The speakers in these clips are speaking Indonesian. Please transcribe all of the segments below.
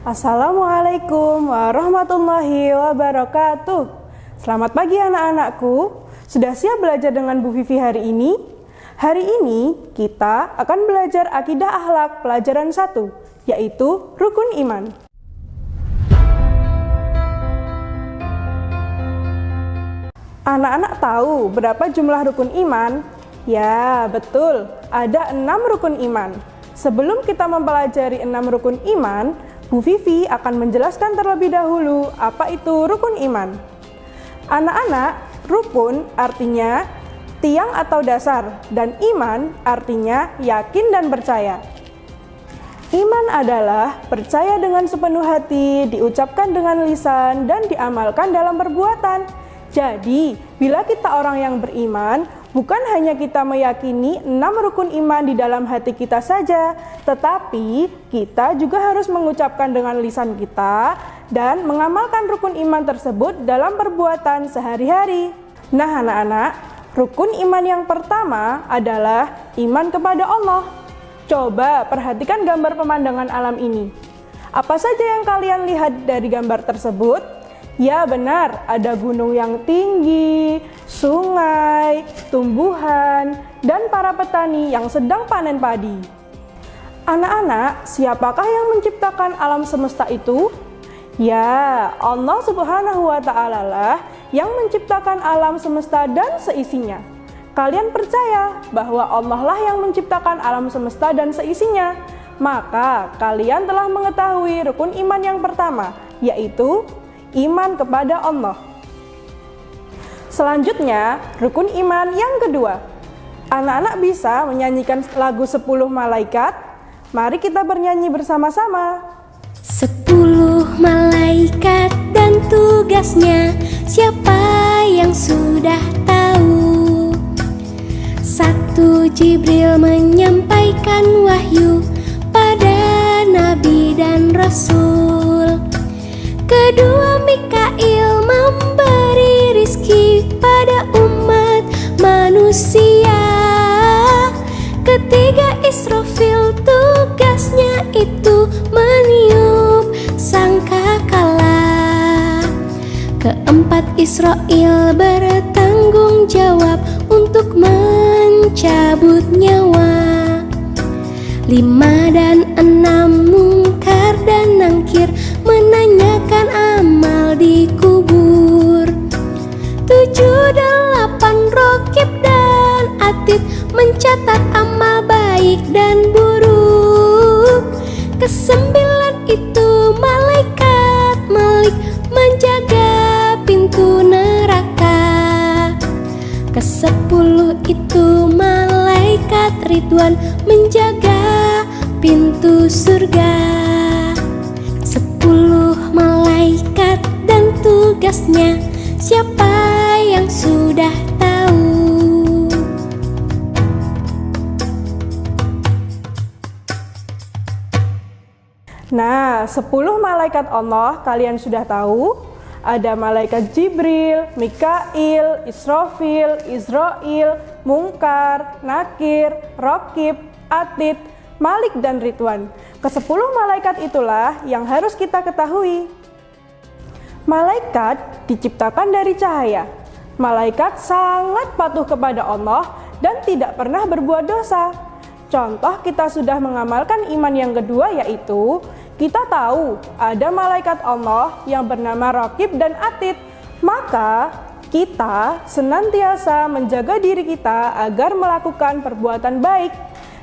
Assalamualaikum warahmatullahi wabarakatuh. Selamat pagi anak-anakku. Sudah siap belajar dengan Bu Vivi hari ini? Hari ini kita akan belajar akidah akhlak pelajaran 1, yaitu rukun iman. Anak-anak tahu berapa jumlah rukun iman? Ya, betul. Ada 6 rukun iman. Sebelum kita mempelajari 6 rukun iman, Bu Vivi akan menjelaskan terlebih dahulu apa itu rukun iman. Anak-anak, rukun artinya tiang atau dasar, dan iman artinya yakin dan percaya. Iman adalah percaya dengan sepenuh hati, diucapkan dengan lisan, dan diamalkan dalam perbuatan. Jadi, bila kita orang yang beriman, bukan hanya kita meyakini 6 rukun iman di dalam hati kita saja, tetapi kita juga harus mengucapkan dengan lisan kita dan mengamalkan rukun iman tersebut dalam perbuatan sehari-hari. Nah anak-anak, rukun iman yang pertama adalah iman kepada Allah. Coba perhatikan gambar pemandangan alam ini. Apa saja yang kalian lihat dari gambar tersebut? Ya benar, ada gunung yang tinggi, sungai, tumbuhan, dan para petani yang sedang panen padi. Anak-anak, siapakah yang menciptakan alam semesta itu? Ya, Allah Subhanahu wa Ta'ala lah yang menciptakan alam semesta dan seisinya. Kalian percaya bahwa Allah lah yang menciptakan alam semesta dan seisinya? Maka kalian telah mengetahui rukun iman yang pertama, yaitu iman kepada Allah. Selanjutnya, rukun iman yang kedua. Anak-anak bisa menyanyikan lagu 10 malaikat. Mari kita bernyanyi bersama-sama. 10 malaikat dan tugasnya, siapa yang sudah tahu? 1 Jibril menyampaikan wahyu pada nabi dan rasul. 2 Mikail memberi rizki pada umat manusia. 3 Israfil tugasnya itu meniup sangkakala. 4 Israil bertanggung jawab untuk mencabut nyawa. 5 dan 6 Mungkar dan Nangkir menanyakan amal di kubur. 7, 8 Rokib dan Atid mencatat amal baik dan buruk. 9 itu malaikat Malik menjaga pintu neraka. 10 itu malaikat Ridwan menjaga pintu surga. 10 malaikat dan tugasnya, siapa yang sudah tahu? Nah, 10 malaikat Allah kalian sudah tahu. Ada malaikat Jibril, Mikail, Israfil, Izrail, Mungkar, Nakir, Rokib, Atid, Malik, dan Ridwan. Ke-10 malaikat itulah yang harus kita ketahui. Malaikat diciptakan dari cahaya. Malaikat sangat patuh kepada Allah dan tidak pernah berbuat dosa. Contoh kita sudah mengamalkan iman yang kedua, yaitu kita tahu ada malaikat Allah yang bernama Rokib dan Atid. Maka kita senantiasa menjaga diri kita agar melakukan perbuatan baik.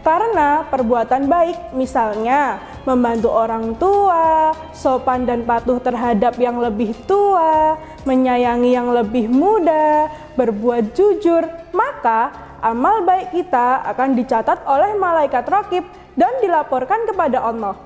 Karena perbuatan baik misalnya membantu orang tua, sopan dan patuh terhadap yang lebih tua, menyayangi yang lebih muda, berbuat jujur, maka amal baik kita akan dicatat oleh malaikat Rokib dan dilaporkan kepada Allah.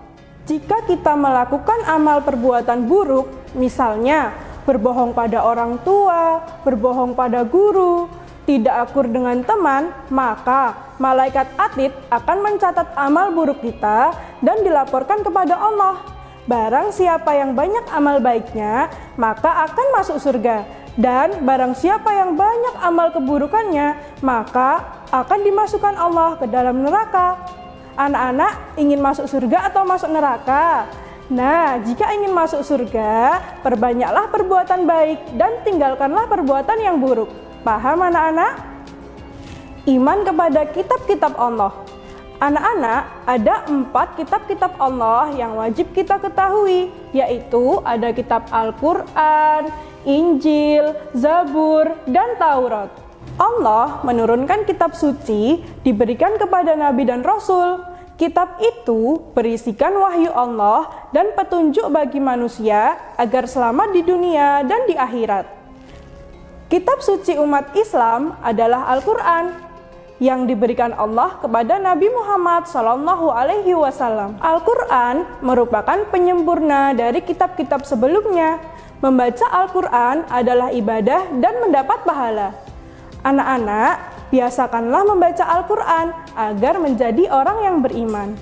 Jika kita melakukan amal perbuatan buruk, misalnya berbohong pada orang tua, berbohong pada guru, tidak akur dengan teman, maka malaikat Atid akan mencatat amal buruk kita dan dilaporkan kepada Allah. Barang siapa yang banyak amal baiknya, maka akan masuk surga. Dan barang siapa yang banyak amal keburukannya, maka akan dimasukkan Allah ke dalam neraka. Anak-anak ingin masuk surga atau masuk neraka? Nah, jika ingin masuk surga, perbanyaklah perbuatan baik dan tinggalkanlah perbuatan yang buruk. Paham anak-anak? Iman kepada kitab-kitab Allah. Anak-anak, ada 4 kitab-kitab Allah yang wajib kita ketahui, yaitu ada kitab Al-Quran, Injil, Zabur, dan Taurat. Allah menurunkan kitab suci diberikan kepada Nabi dan Rasul. Kitab itu berisikan wahyu Allah dan petunjuk bagi manusia agar selamat di dunia dan di akhirat. Kitab suci umat Islam adalah Al-Quran yang diberikan Allah kepada Nabi Muhammad SAW. Al-Quran merupakan penyempurna dari kitab-kitab sebelumnya. Membaca Al-Quran adalah ibadah dan mendapat pahala. Anak-anak, biasakanlah membaca Al-Quran agar menjadi orang yang beriman.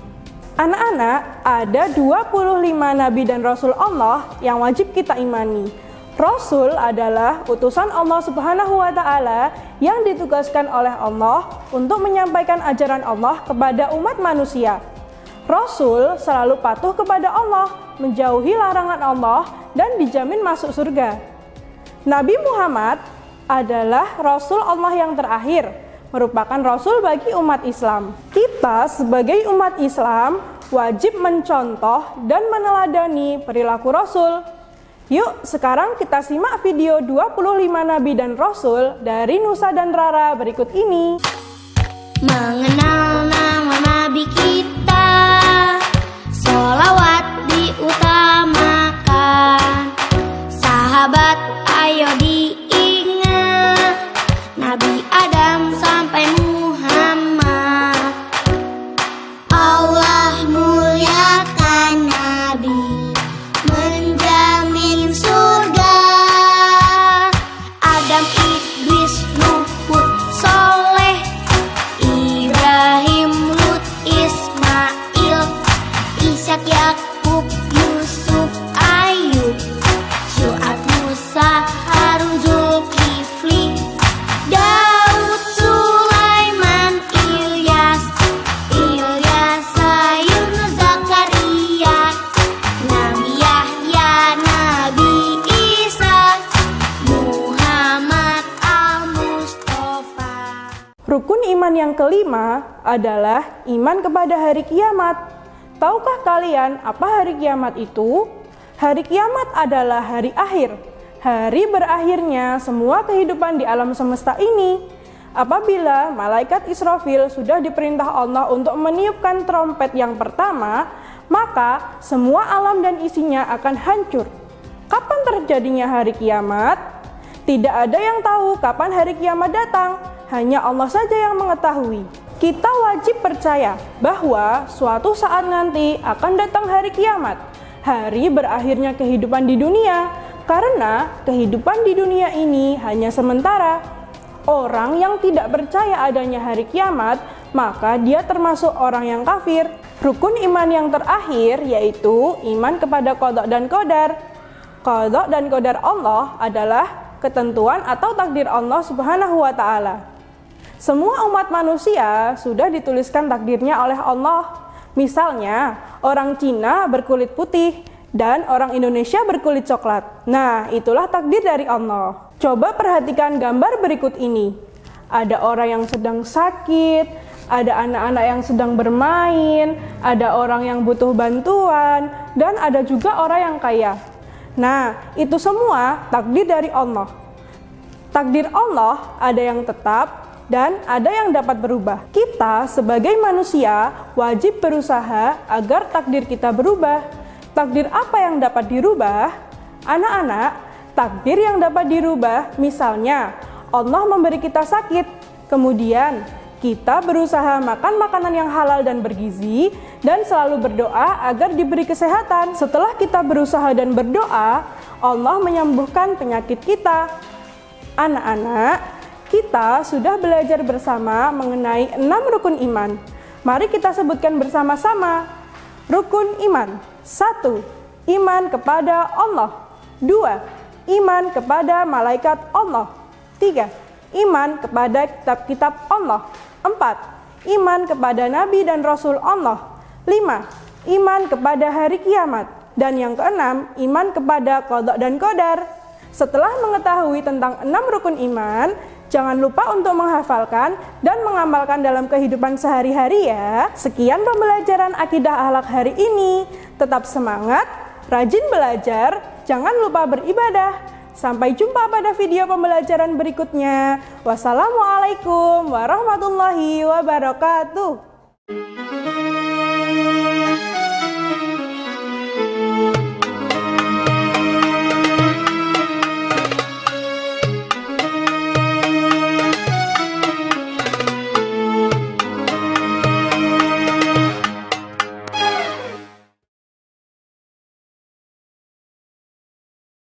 Anak-anak, ada 25 Nabi dan Rasul Allah yang wajib kita imani. Rasul adalah utusan Allah Subhanahu wa Ta'ala yang ditugaskan oleh Allah untuk menyampaikan ajaran Allah kepada umat manusia. Rasul selalu patuh kepada Allah, menjauhi larangan Allah, dan dijamin masuk surga. Nabi Muhammad adalah Rasul Allah yang terakhir, merupakan Rasul bagi umat Islam. Kita sebagai umat Islam wajib mencontoh dan meneladani perilaku Rasul. Yuk, sekarang kita simak video 25 Nabi dan Rasul dari Nusa dan Rara berikut ini. Mengenal nama Nabi kita, sholawat diutamakan. Sahabat, ayo diingat, Nabi Adam sampai Muhammad. Allah muliakan Nabi, menjamin surga. Adam, Idris, Nuh, Hud, Soleh, Ibrahim, Lut, Ismail, Ishak, Yakub, Yusuf, Ayub, Syu'aib, Musa, Harun, Zulkifli, Daud, Sulaiman, Ilyas, Yunus, Zakaria, Nabi Yahya, Nabi Isa, Muhammad Al-Mustafa. Rukun iman yang kelima adalah iman kepada hari kiamat. Tahukah kalian apa hari kiamat itu? Hari kiamat adalah hari akhir, hari berakhirnya semua kehidupan di alam semesta ini. Apabila malaikat Israfil sudah diperintah Allah untuk meniupkan trompet yang pertama, maka semua alam dan isinya akan hancur. Kapan terjadinya hari kiamat? Tidak ada yang tahu kapan hari kiamat datang, hanya Allah saja yang mengetahui. Kita wajib percaya bahwa suatu saat nanti akan datang hari kiamat, hari berakhirnya kehidupan di dunia, karena kehidupan di dunia ini hanya sementara. Orang yang tidak percaya adanya hari kiamat, maka dia termasuk orang yang kafir. Rukun iman yang terakhir yaitu iman kepada qada dan qadar. Qada dan qadar Allah adalah ketentuan atau takdir Allah Subhanahu wa Ta'ala. Semua umat manusia sudah dituliskan takdirnya oleh Allah. Misalnya, orang Cina berkulit putih dan orang Indonesia berkulit coklat. Nah, itulah takdir dari Allah. Coba perhatikan gambar berikut ini. Ada orang yang sedang sakit, ada anak-anak yang sedang bermain, ada orang yang butuh bantuan, dan ada juga orang yang kaya. Nah, itu semua takdir dari Allah. Takdir Allah ada yang tetap dan ada yang dapat berubah. Kita sebagai manusia wajib berusaha agar takdir kita berubah. Takdir apa yang dapat dirubah? Anak-anak, takdir yang dapat dirubah misalnya Allah memberi kita sakit, kemudian kita berusaha makan makanan yang halal dan bergizi dan selalu berdoa agar diberi kesehatan. Setelah kita berusaha dan berdoa, Allah menyembuhkan penyakit kita. Anak-anak, kita sudah belajar bersama mengenai 6 rukun iman. Mari kita sebutkan bersama-sama. Rukun iman. 1. Iman kepada Allah. 2. Iman kepada malaikat Allah. 3. Iman kepada kitab-kitab Allah. 4. Iman kepada Nabi dan Rasul Allah. 5. Iman kepada hari kiamat. Dan yang keenam, iman kepada qadha dan qadar. Setelah mengetahui tentang 6 rukun iman, jangan lupa untuk menghafalkan dan mengamalkan dalam kehidupan sehari-hari ya. Sekian pembelajaran akidah akhlak hari ini. Tetap semangat, rajin belajar, jangan lupa beribadah. Sampai jumpa pada video pembelajaran berikutnya. Wassalamualaikum warahmatullahi wabarakatuh.